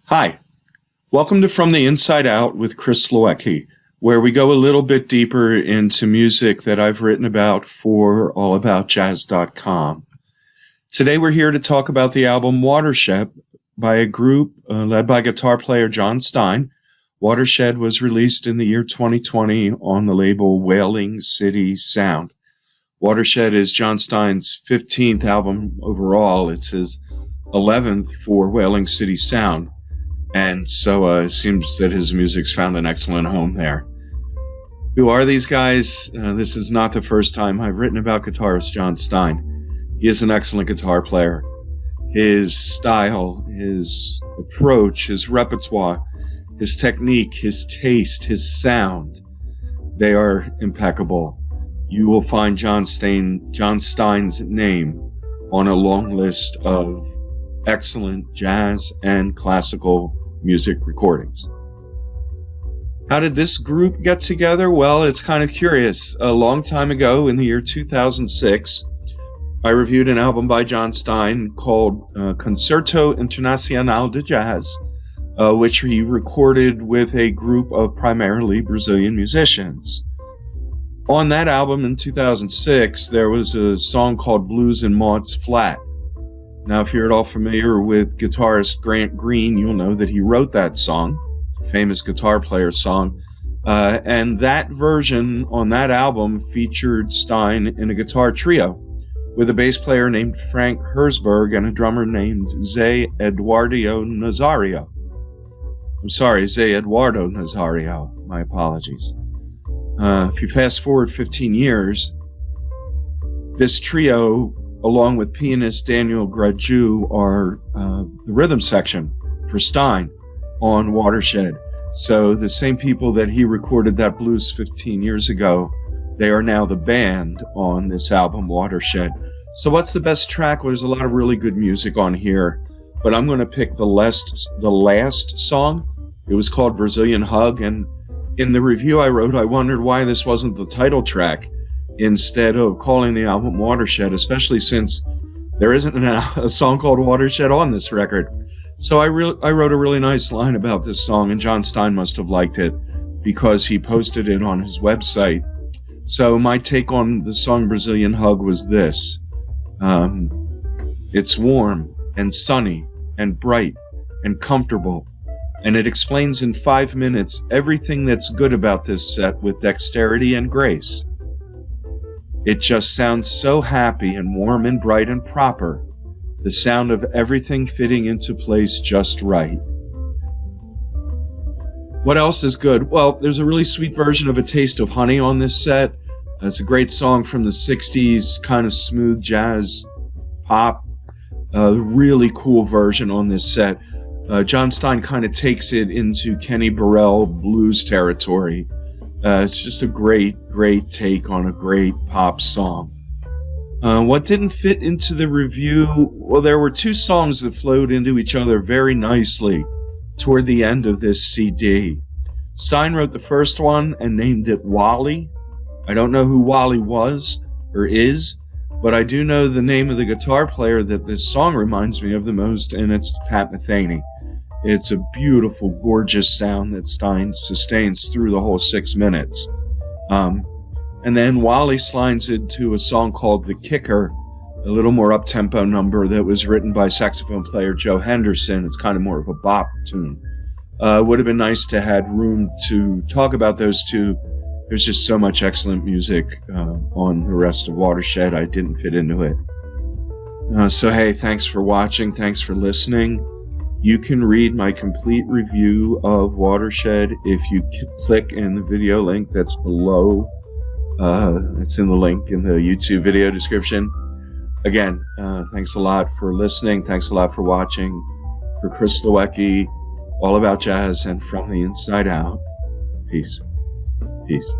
Hi, welcome to From the Inside Out with Chris Loecki, where we go a little bit deeper into music that I've written about for allaboutjazz.com. Today we're here to talk about the album Watershed by a group led by guitar player John Stein. Watershed was released in the year 2020 on the label Wailing City Sound. Watershed is John Stein's 15th album overall. It's his 11th for Wailing City Sound. And so it seems that his music's found an excellent home there. Who are these guys? This is not the first time I've written about guitarist John Stein. He is an excellent guitar player. His style, his approach, his repertoire, his technique, his taste, his sound, they are impeccable. You will find John Stein's name on a long list of excellent jazz and classical music recordings. How did this group get together? Well, it's kind of curious. A long time ago, in the year 2006, I reviewed an album by John Stein called Concerto Internacional de Jazz, which he recorded with a group of primarily Brazilian musicians. On that album in 2006, there was a song called Blues in Maud's Flat. Now, if you're at all familiar with guitarist Grant Green, you'll know that he wrote that song, famous guitar player song. And that version on that album featured Stein in a guitar trio with a bass player named Frank Herzberg and a drummer named Zé Eduardo Nazario. My apologies. If you fast forward 15 years, this trio, along with pianist Daniel Graju, are the rhythm section for Stein on Watershed. So the same people that he recorded that blues 15 years ago, they are now the band on this album, Watershed. So what's the best track? Well, there's a lot of really good music on here, but I'm going to pick the last song. It was called Brazilian Hug, and in the review I wrote, I wondered why this wasn't the title track instead of calling the album Watershed, especially since there isn't a song called Watershed on this record. So I wrote a really nice line about this song, and John Stein must have liked it because he posted it on his website. So my take on the song Brazilian Hug was this. It's warm and sunny and bright and comfortable, and it explains in 5 minutes everything that's good about this set with dexterity and grace. It just sounds so happy and warm and bright and proper, the sound of everything fitting into place just right. What else is good? Well, there's a really sweet version of A Taste of Honey on this set. It's a great song from the 60s, kind of smooth jazz pop. Really cool version on this set. John Stein kind of takes it into Kenny Burrell blues territory. It's just a great take on a great pop song. What didn't fit into the review? Well, there were two songs that flowed into each other very nicely toward the end of this CD. Stein wrote the first one and named it Wally. I don't know who Wally was or is, but I do know the name of the guitar player that this song reminds me of the most, and it's Pat Metheny. It's a beautiful, gorgeous sound that Stein sustains through the whole 6 minutes. And then Wally slides into a song called The Kicker, a little more up-tempo number that was written by saxophone player Joe Henderson. It's kind of more of a bop tune. Would have been nice to have room to talk about those two. There's just so much excellent music on the rest of Watershed. I didn't fit into it. So hey, thanks for watching. Thanks for listening. You can read my complete review of Watershed if you click in the video link that's below. It's in the link in the YouTube video description. Again, thanks a lot for listening. Thanks a lot for watching. For Chris Loecki, all about jazz and from the inside out. Peace. Peace.